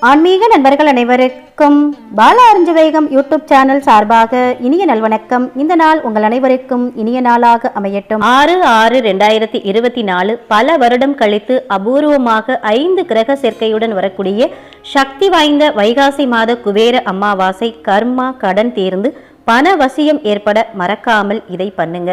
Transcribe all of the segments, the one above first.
ஆன்மீக நண்பர்கள் அனைவருக்கும் பாலா அறிஞ்ச வேகம் யூடியூப் சேனல் சார்பாக இனிய நல்வணக்கம். இந்த நாள் உங்கள் அனைவருக்கும் இனிய நாளாக அமையட்டும். 6/6/2024 பல வருடம் கழித்து அபூர்வமாக 5 கிரக சேர்க்கையுடன் வரக்கூடிய சக்தி வாய்ந்த வைகாசி மாத குபேர அமாவாசை. கர்மா கடன் தீர்ந்து பண வசியம் ஏற்பட மறக்காமல் இதை பண்ணுங்க.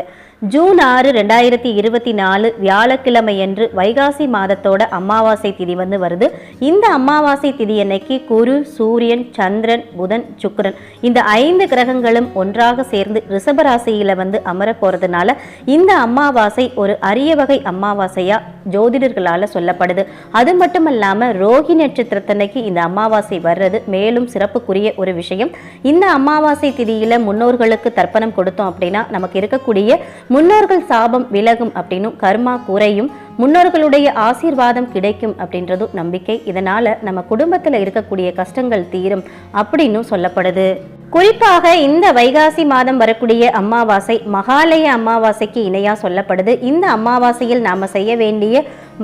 ஜூன் 6/2024 வியாழக்கிழமையன்று வைகாசி மாதத்தோட அமாவாசை திதி வருது. இந்த அமாவாசை திதி அன்னைக்கு குரு, சூரியன், சந்திரன், புதன், சுக்கிரன் இந்த 5 கிரகங்களும் ஒன்றாக சேர்ந்து ரிஷபராசியில அமர போறதுனால இந்த அமாவாசை ஒரு அரிய வகை அமாவாசையா ஜோதிடர்களால சொல்லப்படுது. அது மட்டும் இல்லாம ரோஹி நட்சத்திரத்தன்னைக்கு இந்த அமாவாசை வர்றது மேலும் சிறப்புக்குரிய ஒரு விஷயம். இந்த அமாவாசை திதியில முன்னோர்களுக்கு தர்ப்பணம் கொடுத்தோம் அப்படின்னா நமக்கு இருக்கக்கூடிய முன்னோர்கள் சாபம் விலகும் அப்படின்னும், கர்மா குறையும், முன்னோர்களுடைய ஆசீர்வாதம் கிடைக்கும் அப்படின்றதும் நம்பிக்கை. இதனால நம்ம குடும்பத்துல இருக்கக்கூடிய கஷ்டங்கள் தீரும் அப்படின்னு சொல்லப்படுது. குறிப்பாக இந்த வைகாசி மாதம் வரக்கூடிய அமாவாசை மகாலய அமாவாசைக்கு இணையா சொல்லப்படுது. இந்த அமாவாசையில் நாம செய்ய வேண்டிய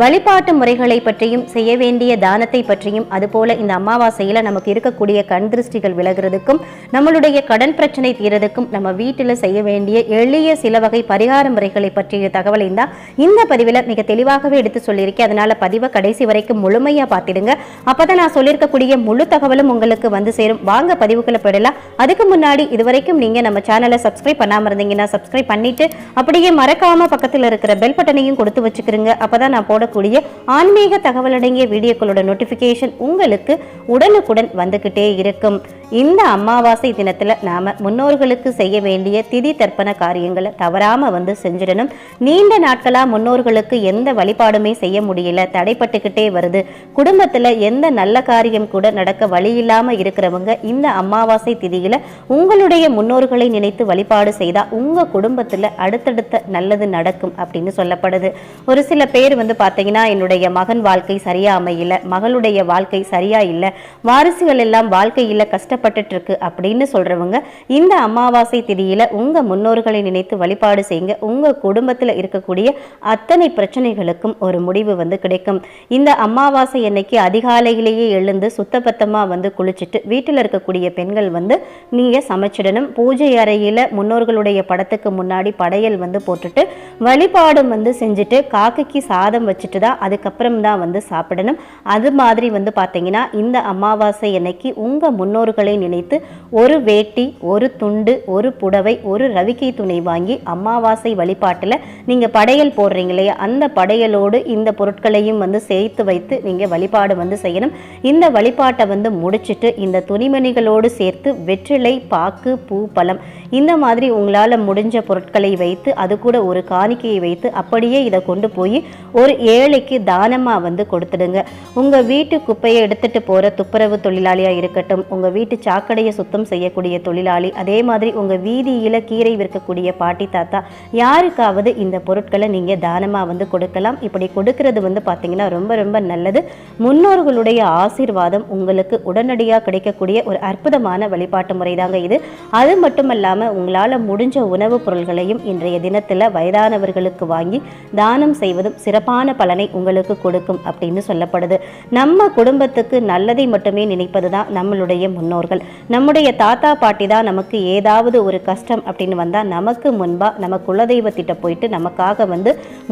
வழிபாட்டு முறைகளை பற்றியும் செய்ய வேண்டிய தானத்தை பற்றியும், அதுபோல இந்த அமாவாசையில நமக்கு இருக்கக்கூடிய கண் திருஷ்டிகள் விலகிறதுக்கும் நம்மளுடைய கடன் பிரச்சனை தீரதுக்கும் நம்ம வீட்டில் செய்ய வேண்டிய எளிய சில வகை பரிகார முறைகளை பற்றிய தகவலை தான் இந்த பதிவில் மிக தெளிவாகவே எடுத்து சொல்லியிருக்கேன். அதனால பதிவை கடைசி வரைக்கும் முழுமையா பார்த்திடுங்க. அப்பதான் நான் சொல்லியிருக்கக்கூடிய முழு தகவலும் உங்களுக்கு சேரும். வாங்க பதிவுக்குள்ள போயிடலாம். அதுக்கு முன்னாடி இதுவரைக்கும் நீங்க நம்ம சேனலை சப்ஸ்கிரைப் பண்ணாம இருந்தீங்கன்னா சப்ஸ்கிரைப் பண்ணிட்டு அப்படியே மறக்காம பக்கத்தில் இருக்கிற பெல் பட்டனையும் கொடுத்து வச்சுக்கிறீங்க. அப்பதான் நான் போடக்கூடிய ஆன்மீக தகவல் அடங்கிய வீடியோக்களோட நோட்டிபிகேஷன் உங்களுக்கு உடனுக்குடன் வந்துகிட்டே இருக்கும். இந்த அமாவாசை தினத்துல நாம முன்னோர்களுக்கு செய்ய வேண்டிய திதி தர்ப்பண காரியங்களை தவறாம செஞ்சிடணும். நீண்ட நாட்களா முன்னோர்களுக்கு எந்த வழிபாடுமே செய்ய முடியல, தடைப்பட்டுக்கிட்டே வருது. குடும்பத்துல எந்த நல்ல காரியம் கூட நடக்க வழி இல்லாம இருக்கிறவங்க இந்த அமாவாசை திதியில உங்களுடைய முன்னோர்களை நினைத்து வழிபாடு செய்தா உங்க குடும்பத்துல அடுத்தடுத்த நல்லது நடக்கும் அப்படின்னு சொல்லப்படுது. ஒரு சில பேர் பாத்தீங்கன்னா என்னுடைய மகன் வாழ்க்கை சரியா அமையல, மகளுடைய வாழ்க்கை சரியா இல்ல, வாரிசுகள் எல்லாம் வாழ்க்கையில கஷ்டப்பட்டு இருக்கு அப்படின்னு சொல்றவங்க இந்த அமாவாசை திதியில உங்க முன்னோர்களை நினைத்து வழிபாடு செய்யுங்க. உங்க குடும்பத்துல இருக்கக்கூடிய அத்தனை பிரச்சனைகளுக்கும் ஒரு முடிவு கிடைக்கும். இந்த அமாவாசை அன்னைக்கு அதிகாலையிலேயே எழுந்து சுத்தபத்தமா குளிச்சுட்டு வீட்டில் இருக்கக்கூடிய பெண்கள் நீங்க சமைச்சிடணும். பூஜை அறையில முன்னோர்களுடைய படத்துக்கு முன்னாடி படையல் போட்டுட்டு வழிபாடும் செஞ்சுட்டு காக்கைக்கு சாதம் வச்சுட்டு தான் அதுக்கப்புறம் தான் சாப்பிடணும். அது மாதிரி பாத்தீங்கன்னா இந்த அமாவாசை அன்னைக்கு உங்க முன்னோர்களை நினைத்து ஒரு வேட்டி, ஒரு துண்டு, ஒரு புடவை, ஒரு ரவிக்கை துணை வாங்கி அமாவாசை வழிபாட்டுல நீங்க படையல் போடுறீங்க இல்லையா, அந்த படையலோடு இந்த பொருட்களையும் சேர்த்து வைத்து நீங்க வழிபாடு செய்யணும். இந்த வழிபாட்டை முடிச்சிட்டு இந்த துணிமணிகளோடு சேர்த்து வெற்றிலை, பாக்கு, பூ, பழம் இந்த மாதிரி உங்களால முடிஞ்ச பொருட்களை வைத்து அது கூட ஒரு காணிக்கையை வைத்து அப்படியே இதை கொண்டு போய் ஒரு ஏழைக்கு தானமா கொடுத்துடுங்க. உங்க வீட்டு குப்பையை எடுத்துட்டு போற துப்புரவு தொழிலாளியா இருக்கட்டும், உங்க வீட்டு சாக்கடையை சுத்தம் செய்யக்கூடிய தொழிலாளி, அதே மாதிரி உங்க வீதியில கீரை விற்கக்கூடிய பாட்டி தாத்தா, யாருக்காவது இந்த பொருட்களை நீங்க தானமா கொடுக்கலாம். இப்படி கொடுக்கிறது பாத்தீங்கன்னா ரொம்ப ரொம்ப நல்லது. முன்னோர்களுடைய ஆசீர்வாதம் உங்களுக்கு உடனடியாக கிடைக்கக்கூடிய ஒரு அற்புதமான வழிபாட்டு முறை தாங்க இது. அது மட்டுமல்லாம உங்களால முடிஞ்ச உணவுப் பொருள்களையும் இன்றைய தினத்துல வயதானவர்களுக்கு வாங்கி தானம் செய்வதும் சிறப்பான பலனை உங்களுக்கு கொடுக்கும் அப்படின்னு சொல்லப்படுது. நம்ம குடும்பத்துக்கு நல்லதை மட்டுமே நினைப்பதுதான் நம்மளுடைய முன்னோர்கள். நம்முடைய தாத்தா பாட்டி தான் நமக்கு ஏதாவது ஒரு கஷ்டம் அப்படின்னு வந்தா நமக்கு முன்பா நம்ம குலதெய்வத்திட்ட போயிட்டு நமக்காக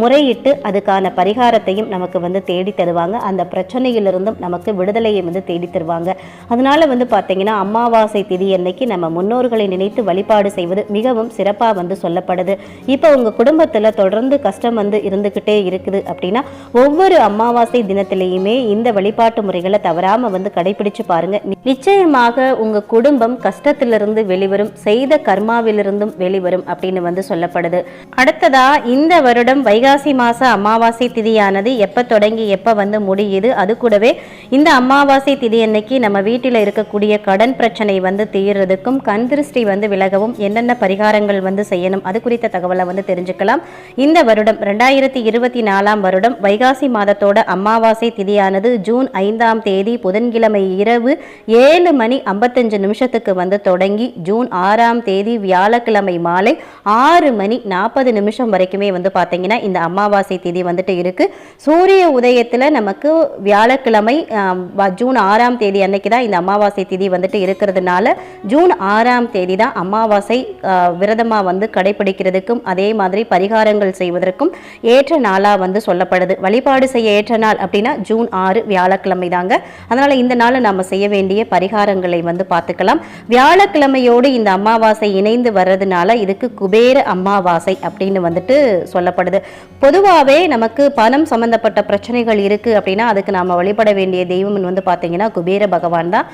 முறையிட்டு அதுக்கான பரிகாரத்தையும் நமக்கு தேடி தருவாங்க. அந்த பிரச்சனையிலிருந்தும் நமக்கு விடுதலையை தேடி தருவாங்க. அதனால பாத்தீங்கன்னா அமாவாசை திதி அன்னைக்கு நம்ம முன்னோர்களை நினைத்து வழிபாடு செய்வது மிகவும் சிறப்பா சொல்லப்படுது. இப்போ உங்க குடும்பத்துல தொடர்ந்து கஷ்டம் இருந்துகிட்டே இருக்குது அப்படின்னா ஒவ்வொரு அமாவாசை தினத்திலையுமே இந்த வழிபாட்டு முறைகளை தவறாம கடைபிடிச்சு பாருங்க. நிச்சயமாக உங்க குடும்பம் கஷ்டத்திலிருந்து வெளிவரும், செய்த கர்மாவிலிருந்தும் வெளிவரும் அப்படின்னு சொல்லப்படுது. அடுத்ததா இந்த வருடம் வைகாசி மாச அமாவாசை திதியானது எப்ப தொடங்கி எப்ப முடியுது, அது கூடவே இந்த அமாவாசை திதி அன்னைக்கு நம்ம வீட்டில் இருக்கக்கூடிய கடன் பிரச்சனை தீர்றதுக்கும் கண் திருஷ்டி விலகவும் என்னென்ன பரிகாரங்கள் செய்யணும் அது குறித்த தகவலை தெரிஞ்சுக்கலாம். இந்த வருடம் 2024 வருடம் வைகாசி மாதத்தோட அமாவாசை திதியானது ஜூன் 5ஆம் தேதி புதன்கிழமை இரவு 7:55 தொடங்கி ஜூன் 6ஆம் தேதி வியாழக்கிழமை மாலை 6:40 வரைக்குமே பாத்தீங்கன்னா இந்த அமாவாசை திதி வந்துட்டு இருக்கு. சூரிய உதயத்துல நமக்கு வியாழக்கிழமை ஜூன் 6ஆம் தேதி அன்னைக்கு தான் இந்த அமாவாசை திதி வந்துட்டு இருக்கிறதுனால ஜூன் 6ஆம் தேதி தான் அமாவாசை விரதமா வந்து கடைபிடிக்கிறதுக்கும் அதே மாதிரி பரிகாரங்கள் செய்வதற்கும் ஏற்ற நாளா வந்து சொல்லப்படுது. வழிபாடு செய்ய ஏற்ற நாள் அப்படின்னா ஜூன் 6 வியாழக்கிழமை தாங்க. அதனால இந்த நாளை நாம செய்ய வேண்டிய பரிகாரங்களை வந்து பார்த்துக்கலாம். வியாழக்கிழமையோடு இந்த அமாவாசை இணைந்து வர்றதுனால இதுக்கு குபேர அமாவாசை அப்படின்னு வந்துட்டு சொல்லப்படுது. பொதுவாகவே நமக்கு பணம் சம்பந்தப்பட்ட பிரச்சனைகள் இருக்கு அப்படின்னா அதுக்கு நாம வழிபட வேண்டிய தெய்வம் வந்து பார்த்தீங்கன்னா குபேர பகவான் தான்.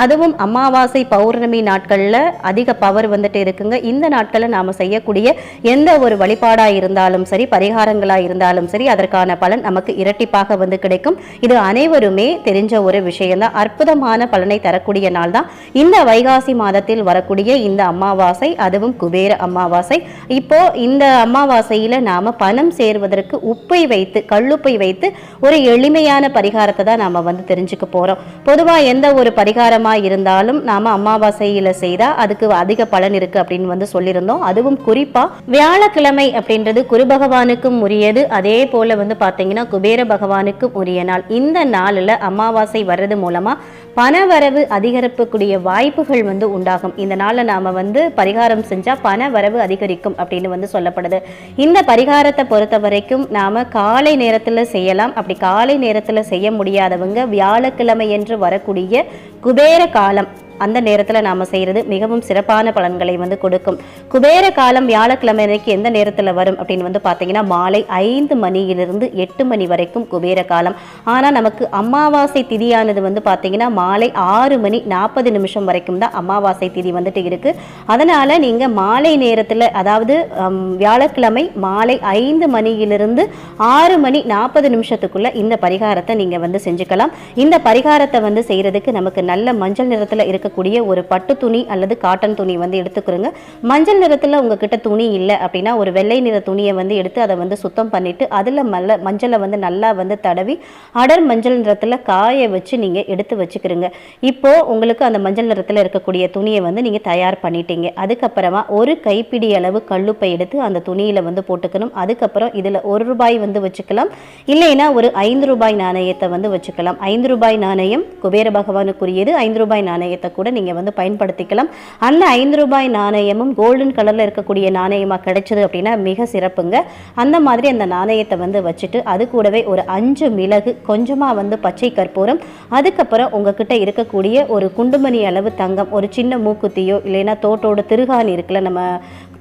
அதுவும் அமாவாசை பௌர்ணமி நாட்கள்ல அதிக பவர் வந்துட்டு இருக்குங்க. இந்த நாட்களில் நாம செய்யக்கூடிய எந்த ஒரு வழிபாடா இருந்தாலும் சரி, பரிகாரங்களா இருந்தாலும் சரி, அதற்கான பலன் நமக்கு இரட்டிப்பாக வந்து கிடைக்கும். இது அனைவருமே தெரிஞ்ச ஒரு விஷயம் தான். அற்புதமான பலனை தரக்கூடிய நாள் தான் இந்த வைகாசி மாதத்தில் வரக்கூடிய இந்த அமாவாசை, அதுவும் குபேர அமாவாசை. இப்போ இந்த அமாவாசையில நாம பணம் சேர்வதற்கு உப்பை வைத்து, கல்லுப்பை வைத்து ஒரு எளிமையான பரிகாரத்தை தான் நாம வந்து தெரிஞ்சுக்க போறோம். பொதுவா எந்த ஒரு பரிகாரமா இருந்தாலும் நாம அமாவாசையில செய்தா அதுக்கு அதிக பலன் இருக்கு அப்படின்னு வந்து சொல்லியிருந்தோம். அதுவும் குறிப்பா வியாழக்கிழமை அப்படின்றது குரு பகவானுக்கும் உரியது, அதே போல வந்து பாத்தீங்கன்னா குபேர பகவானுக்கும் உரிய நாள். இந்த நாளில் அமாவாசை வர்றது மூலமா பணவரவு அதிகரிக்கக்கூடிய வாய்ப்புகள் வந்து உண்டாகும். இந்த நாளில் நாம வந்து பரிகாரம் செஞ்சா பண வரவு அதிகரிக்கும் அப்படின்னு வந்து சொல்லப்படுது. இந்த பரிகாரத்தை பொறுத்த வரைக்கும் நாம காலை நேரத்துல செய்யலாம். அப்படி காலை நேரத்துல செய்ய முடியாதவங்க வியாழக்கிழமை என்று வரக்கூடிய குபேர காலம் அந்த நேரத்தில் நாம் செய்கிறது மிகவும் சிறப்பான பலன்களை வந்து கொடுக்கும். குபேர காலம் வியாழக்கிழமை அன்னைக்கு எந்த நேரத்தில் வரும் அப்படின்னு வந்து பார்த்தீங்கன்னா மாலை 5 மணியிலிருந்து 8 மணி வரைக்கும் குபேர காலம். ஆனால் நமக்கு அமாவாசை திதியானது வந்து பார்த்தீங்கன்னா மாலை 6 மணி 40 நிமிஷம் வரைக்கும் தான் அமாவாசை திதி வந்துட்டு இருக்கு. அதனால நீங்கள் மாலை நேரத்தில், அதாவது வியாழக்கிழமை மாலை 5 மணியிலிருந்து 6 மணி 40 நிமிஷத்துக்குள்ள இந்த பரிகாரத்தை நீங்கள் வந்து செஞ்சுக்கலாம். இந்த பரிகாரத்தை வந்து செய்யறதுக்கு நமக்கு நல்ல மஞ்சள் நிறத்தில் இருக்கக்கூடிய ஒரு பட்டு துணி அல்லது காட்டன் துணி வந்து எடுத்துக்கிறோங்க. மஞ்சள் நிறத்துல உங்ககிட்ட துணி இல்லை அப்படின்னா ஒரு வெள்ளை நிற துணியை வந்து எடுத்து அதை வந்து சுத்தம் பண்ணிட்டு அதுல மஞ்சளை வந்து நல்லா வந்து தடவி அடர் மஞ்சள் நிறத்துல காய வச்சு நீங்க எடுத்து வச்சுக்கிறீங்க. இப்போ உங்களுக்கு அந்த மஞ்சள் நிறத்துல இருக்கக்கூடிய துணியை வந்து நீங்க தயார் பண்ணிட்டீங்க. அதுக்கப்புறமா ஒரு கைப்பிடி அளவு கல்லுப்பை எடுத்து அந்த துணியில வந்து போட்டுக்கணும். அதுக்கப்புறம் இதுல ₹1 வந்து வச்சுக்கலாம், இல்லைன்னா ஒரு ₹5 நாணயத்தை வந்து வச்சுக்கலாம். ₹5 நாணயம் குபேர பகவானுக்குரியது. ₹5 நாணயத்தை கூட நீங்க வந்து பயன்படுத்திக்கலாம். அந்த ₹5 நாணயமும் கோல்டன் கலர்ல இருக்கக்கூடிய நாணயமா கிடைச்சது அப்படின்னா மிக சிறப்புங்க. அந்த மாதிரி அந்த நாணயத்தை வந்து வச்சுட்டு அது கூடவே ஒரு 5 மிளகு, கொஞ்சமா வந்து பச்சை கற்பூரம், அதுக்கப்புறம் உங்ககிட்ட இருக்கக்கூடிய ஒரு குண்டுமணி அளவு தங்கம், ஒரு சின்ன மூக்குத்தியோ இல்லைன்னா தோட்டோட திருகாணி இருக்குல்ல, நம்ம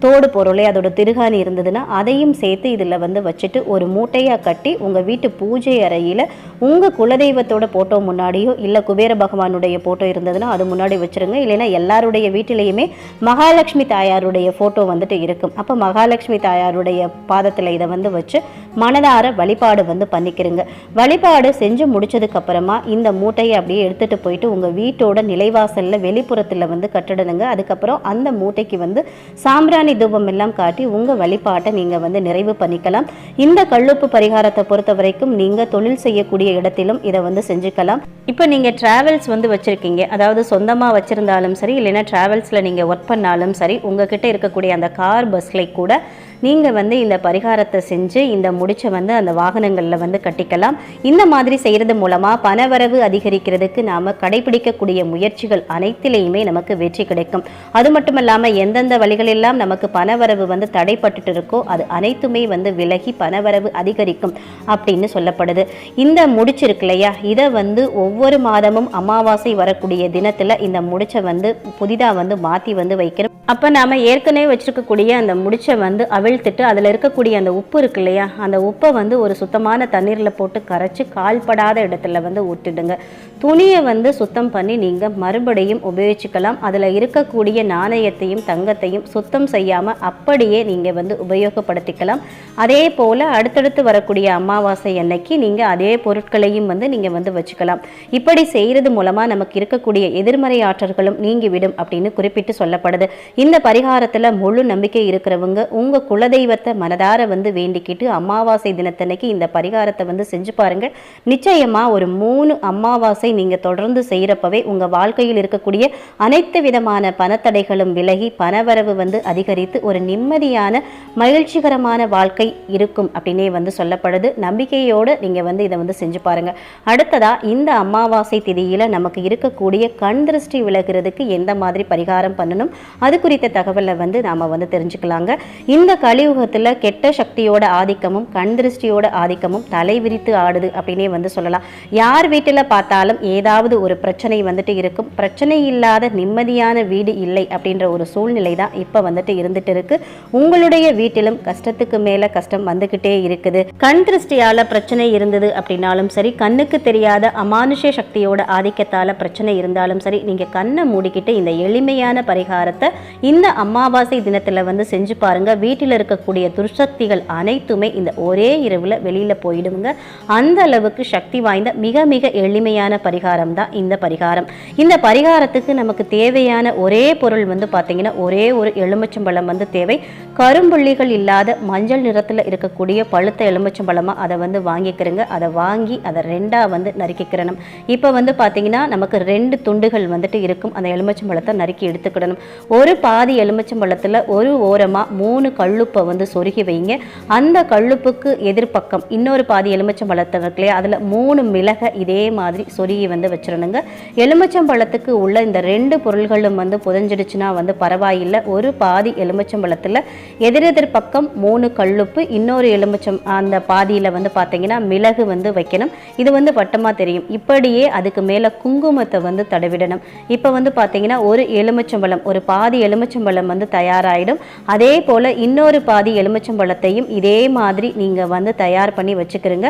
தோடு பொருளே அதோட திருகாணி இருந்ததுன்னா அதையும் சேர்த்து இதில் வந்து வச்சுட்டு ஒரு மூட்டையாக கட்டி உங்கள் வீட்டு பூஜை அறையில் உங்கள் குலதெய்வத்தோட போட்டோ முன்னாடியோ இல்லை குபேர பகவானுடைய போட்டோ இருந்ததுன்னா அது முன்னாடி வச்சுருங்க. இல்லைன்னா எல்லாருடைய வீட்டிலையுமே மகாலட்சுமி தாயாருடைய ஃபோட்டோ வந்துட்டு இருக்கும். அப்போ மகாலட்சுமி தாயாருடைய பாதத்தில் இதை வந்து வச்சு மனதார வழிபாடு வந்து பண்ணிக்கிறங்க. வழிபாடு செஞ்சு முடிச்சதுக்கப்புறமா இந்த மூட்டையை அப்படியே எடுத்துகிட்டு போயிட்டு உங்கள் வீட்டோட நிலைவாசலில் வெளிப்புறத்தில் வந்து கட்டிடணுங்க. அதுக்கப்புறம் அந்த மூட்டைக்கு வந்து சாம்பிராணி தூபம் எல்லாம் காட்டி உங்க வழிபாட்டை நீங்க வந்து நிறைவு பண்ணிக்கலாம். இந்த கல்லுப்பு பரிகாரத்தை பொறுத்த வரைக்கும் நீங்க தொழில் செய்யக்கூடிய இடத்திலும் இதை வந்து செஞ்சுக்கலாம். இப்போ நீங்க டிராவல்ஸ் வந்து வச்சிருக்கீங்க, அதாவது சொந்தமா வச்சிருந்தாலும் சரி, இல்லைன்னா டிராவல்ஸ்ல நீங்க ஒர்க் பண்ணாலும் சரி, உங்ககிட்ட இருக்கக்கூடிய அந்த கார் பஸ்ல கூட நீங்க வந்து இந்த பரிகாரத்தை செஞ்சு இந்த முடிச்சை வந்து அந்த வாகனங்கள்ல வந்து கட்டிக்கலாம். இந்த மாதிரி செய்யறது மூலமா பணவரவு அதிகரிக்கிறதுக்கு நாம கடைபிடிக்கக்கூடிய முயற்சிகள் அனைத்திலையுமே நமக்கு வெற்றி கிடைக்கும். அது மட்டும் இல்லாம எந்தெந்த வழிகளெல்லாம் நமக்கு பணவரவு வந்து தடைப்பட்டு இருக்கோ அது அனைத்துமே வந்து விலகி பணவரவு அதிகரிக்கும் அப்படின்னு சொல்லப்படுது. இந்த முடிச்சு இருக்கு இல்லையா, இதை வந்து ஒவ்வொரு மாதமும் அமாவாசை வரக்கூடிய தினத்துல இந்த முடிச்சை வந்து புதிதா வந்து மாத்தி வந்து வைக்கிறோம். அப்ப நாம ஏற்கனவே வச்சிருக்கக்கூடிய அந்த முடிச்சை வந்து அவிழ்த்துட்டு அதுல இருக்கக்கூடிய அந்த உப்பு இருக்கு இல்லையா, அந்த உப்பை வந்து ஒரு சுத்தமான தண்ணீர்ல போட்டு கரைச்சு கால்படாத இடத்துல வந்து ஊற்றிடுங்க. துணியை வந்து சுத்தம் பண்ணி நீங்க மறுபடியும் உபயோகிச்சுக்கலாம். அதுல இருக்கக்கூடிய நாணயத்தையும் தங்கத்தையும் சுத்தம் செய்யாம அப்படியே நீங்க வந்து உபயோகப்படுத்திக்கலாம். அதே போல அடுத்தடுத்து வரக்கூடிய அமாவாசை அன்னைக்கு நீங்க அதே பொருட்களையும் வந்து நீங்க வந்து வச்சுக்கலாம். இப்படி செய்யறது மூலமா நமக்கு இருக்கக்கூடிய எதிர்மறை ஆற்றல்களும் நீங்கிவிடும் அப்படின்னு குறிப்பிட்டு சொல்லப்படுது. இந்த பரிகாரத்துல முழு நம்பிக்கை இருக்கிறவங்க உங்க குலதெய்வத்தை மனதார வேண்டிக்கிட்டு அமாவாசை தினத்தன்னைக்கு இந்த பரிகாரத்தை செஞ்சு பாருங்க. நிச்சயமா ஒரு 3 அமாவாசை நீங்க தொடர்ந்து செய்யறப்பவே உங்க வாழ்க்கையில் இருக்கக்கூடிய அனைத்து விதமான பணத்தடைகளும் விலகி பணவரவு அதிகரித்து ஒரு நிம்மதியான மகிழ்ச்சிகரமான வாழ்க்கை இருக்கும் அப்படின்னே சொல்லப்படுது. நம்பிக்கையோடு நீங்க இதை செஞ்சு பாருங்க. அடுத்ததா இந்த அமாவாசை திதியில நமக்கு இருக்கக்கூடிய கண் திருஷ்டி விலகிறதுக்கு எந்த மாதிரி பரிகாரம் பண்ணணும் அது குறித்த தகவலை நாம தெரிஞ்சுக்கலாங்க. இந்த கலியுகத்துல கெட்ட சக்தியோட ஆதிக்கமும் கண் திருஷ்டியோட ஆதிக்கமும் தலை விரித்து ஆடுது அப்படின்னே சொல்லலாம். யார் வீட்டுல பார்த்தாலும் ஏதாவது ஒரு பிரச்சனை இருக்கும். பிரச்சனை இல்லாத நிம்மதியான வீடு இல்லை அப்படின்ற ஒரு சூழ்நிலை தான் இப்ப இருந்துட்டு இருக்கு. உங்களுடைய வீட்டிலும் கஷ்டத்துக்கு மேல கஷ்டம் வந்துகிட்டே இருக்குது. கண் திருஷ்டியால பிரச்சனை இருந்தது அப்படின்னாலும் சரி, கண்ணுக்கு தெரியாத அமானுஷ சக்தியோட ஆதிக்கத்தால பிரச்சனை இருந்தாலும் சரி, நீங்க கண்ணை மூடிக்கிட்டு இந்த எளிமையான பரிகாரத்தை இந்த அமாவாசை தினத்துல செஞ்சு பாருங்க. வீட்டில் இருக்கக்கூடிய துர்சக்திகள் அனைத்துமே இந்த ஒரே இரவுல வெளியில போயிடுங்க. அந்த அளவுக்கு சக்தி வாய்ந்த மிக மிக எளிமையான பரிகாரம் தான் இந்த பரிகாரம். இந்த பரிகாரத்துக்கு நமக்கு தேவையான ஒரே பொருள் பார்த்தீங்கன்னா ஒரே ஒரு எலுமிச்சம்பழம் தேவை. கரும்புள்ளிகள் இல்லாத மஞ்சள் நிறத்துல இருக்கக்கூடிய பழுத்த எலுமிச்சம்பழமா அதை வாங்கிக்கிறங்க. அதை வாங்கி அதை 2ஆ நறுக்கிக்கிறணும். இப்போ பார்த்தீங்கன்னா நமக்கு 2 துண்டுகள் இருக்கும். அந்த எலுமிச்சம்பழத்தை நறுக்கி எடுத்துக்கிடணும். ஒரு பாதி எலுமிச்சம்பழத்துல ஒரு ஓரமா 3 கல்லுப்பை சொருகி வைங்க. அந்த கல்லுப்புக்கு எதிர்பக்கம் இன்னொரு பாதி எலுமிச்சம்பழத்தை இருக்குல்லையே, அதுல 3 மிளகை இதே மாதிரி சொருகி வச்சிடணுங்க. எலுமிச்சம்பழத்துக்கு உள்ள இந்த 2 பொருள்களும் புதஞ்சிடுச்சுன்னா பரவாயில்லை. ஒரு பாதி எலுமிச்சம்பழத்துல எதிரெதிர் பக்கம் 3 கல்லுப்பு, இன்னொரு எலுமிச்சம் அந்த பாதியில பார்த்தீங்கன்னா மிளகு வைக்கணும். இது வட்டமா தெரியும். இப்படியே அதுக்கு மேல குங்குமத்தை தடவிடணும். இப்போ பார்த்தீங்கன்னா ஒரு எலுமிச்சம்பழம், ஒரு பாதி எலுமிச்சம்பழம் தயாராயிடும். அதே போல இன்னொரு பாதி எலுமிச்சம்பழத்தையும் இதே மாதிரி நீங்க தயார் பண்ணி வச்சுக்கிறீங்க.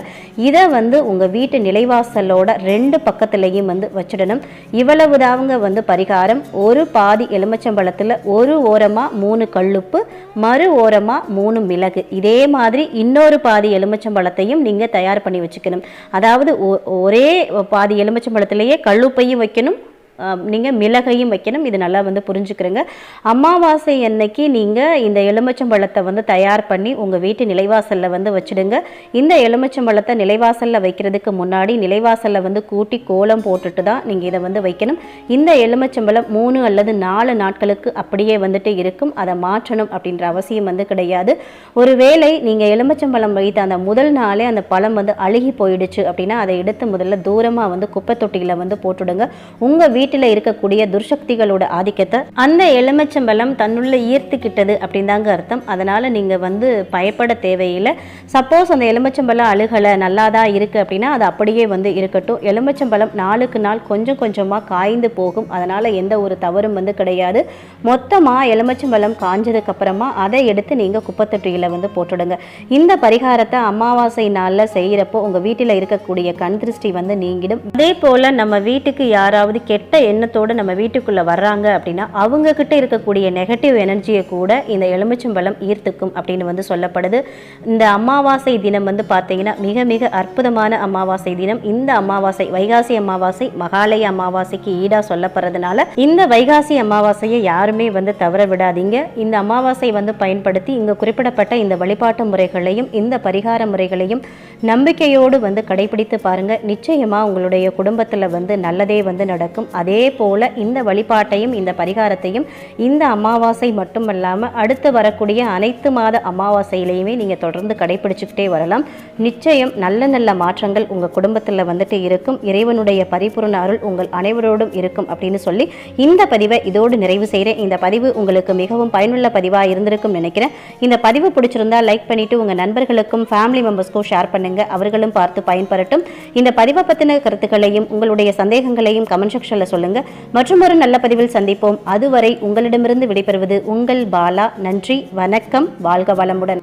இதை உங்க வீட்டு நிலைவாசலோட 2 பக்கத்திலையும் வச்சிடணும். இவ்வளவுதாவங்க பரிகாரம். ஒரு பாதி எலுமிச்சம்பழத்துல ஒரு ஓரமா 3 கல்லுப்பு, மறு ஓரமா 3 மிளகு, இதே மாதிரி இன்னொரு பாதி எலுமிச்சம்பழத்தையும் நீங்க தயார் பண்ணி வச்சுக்கணும். அதாவது ஒரே பாதி எலுமிச்சம்பழத்திலேயே கல்லுப்பையும் வைக்கணும், நீங்கள் மிளகையும் வைக்கணும். இது நல்லா புரிஞ்சுக்கிறங்க. அமாவாசை அன்னைக்கு நீங்கள் இந்த எலுமிச்சம்பழத்தை தயார் பண்ணி உங்கள் வீட்டு நிலைவாசலில் வச்சுடுங்க. இந்த எலுமிச்சம்பழத்தை நிலைவாசலில் வைக்கிறதுக்கு முன்னாடி நிலைவாசலில் கூட்டி கோலம் போட்டுட்டு தான் நீங்கள் இதை வைக்கணும். இந்த எலுமிச்சம்பழம் 3 அல்லது 4 நாட்களுக்கு அப்படியே இருக்கும். அதை மாற்றணும் அப்படின்ற அவசியம் கிடையாது. ஒருவேளை நீங்கள் எலுமிச்சம்பழம் வைத்த அந்த முதல் நாளே அந்த பழம் அழுகி போயிடுச்சு அப்படின்னா அதை எடுத்து முதல்ல தூரமாக குப்பை தொட்டியில் போட்டுடுங்க. உங்கள் வீட்டில் இருக்கக்கூடிய துர்சக்திகளோட ஆதிக்கத்தை அந்த எலுமிச்சம்பழம் தன்னுள்ள ஈர்த்துக்கிட்டது அப்படின்னு தாங்க அர்த்தம். அதனால நீங்க பயப்பட தேவையில்லை. சப்போஸ் அந்த எலுமிச்சம்பழம் அழுகலை நல்லா தான் இருக்கு அப்படின்னா அது அப்படியே இருக்கட்டும். எலுமிச்சம்பழம் நாளுக்கு நாள் கொஞ்சம் கொஞ்சமா காய்ந்து போகும். அதனால எந்த ஒரு தவறும் கிடையாது. மொத்தமா எலுமிச்சம்பழம் காஞ்சதுக்கு அப்புறமா அதை எடுத்து நீங்க குப்பத்தொட்டியில போட்டுடுங்க. இந்த பரிகாரத்தை அமாவாசை நாள்ல செய்யறப்போ உங்க வீட்டில் இருக்கக்கூடிய கண் திருஷ்டி நீங்கிடும். அதே போல நம்ம வீட்டுக்கு யாராவது கெட்ட எண்ணத்தோடு நம்ம வீட்டுக்குள்ள வர்றாங்க அப்படின்னா அவங்க கிட்ட இருக்கக்கூடிய நெகட்டிவ் எனர்ஜியை கூட இந்த எலுமிச்சம்பழம் ஈர்த்துக்கும் அப்படின்னு சொல்லப்படுது. இந்த அமாவாசை தினம் பார்த்தீங்கன்னா மிக மிக அற்புதமான அமாவாசை தினம். இந்த அமாவாசை வைகாசி அமாவாசை மகாலய அமாவாசைக்கு ஈடா சொல்லப்படுறதுனால இந்த வைகாசி அமாவாசையை யாருமே தவற விடாதீங்க. இந்த அமாவாசை பயன்படுத்தி இங்க குறிப்பிடப்பட்ட இந்த வழிபாட்டு முறைகளையும் இந்த பரிகார முறைகளையும் நம்பிக்கையோடு கடைபிடித்து பாருங்க. நிச்சயமா உங்களுடைய குடும்பத்துல நல்லதே நடக்கும். அதே போல இந்த வழிபாட்டையும் இந்த பரிகாரத்தையும் இந்த அமாவாசை மட்டுமல்லாமல் அடுத்து வரக்கூடிய அனைத்து மாத அமாவாசையிலையுமே நீங்கள் தொடர்ந்து கடைபிடிச்சுக்கிட்டே வரலாம். நிச்சயம் நல்ல நல்ல மாற்றங்கள் உங்கள் குடும்பத்தில் இருக்கும். இறைவனுடைய பரிபூர்ண அருள் உங்கள் அனைவரோடும் இருக்கும் அப்படின்னு சொல்லி இந்த பதிவை இதோடு நிறைவு செய்கிறேன். இந்த பதிவு உங்களுக்கு மிகவும் பயனுள்ள பதிவாக இருந்திருக்கும் நினைக்கிறேன். இந்த பதிவு பிடிச்சிருந்தா லைக் பண்ணிட்டு உங்கள் நண்பர்களுக்கும் ஃபேமிலி மெம்பர்ஸ்க்கும் ஷேர் பண்ணுங்க. அவர்களும் பார்த்து பயன்பெறட்டும். இந்த பதிவை பற்றின கருத்துக்களையும் உங்களுடைய சந்தேகங்களையும் கமெண்ட் செக்ஷன்ல சொல்லுங்க. மற்றும் ஒரு நல்ல பதிவில் சந்திப்போம். அதுவரை உங்களிடமிருந்து விடைபெறுவது உங்கள் பாலா. நன்றி, வணக்கம், வாழ்க வளமுடன்.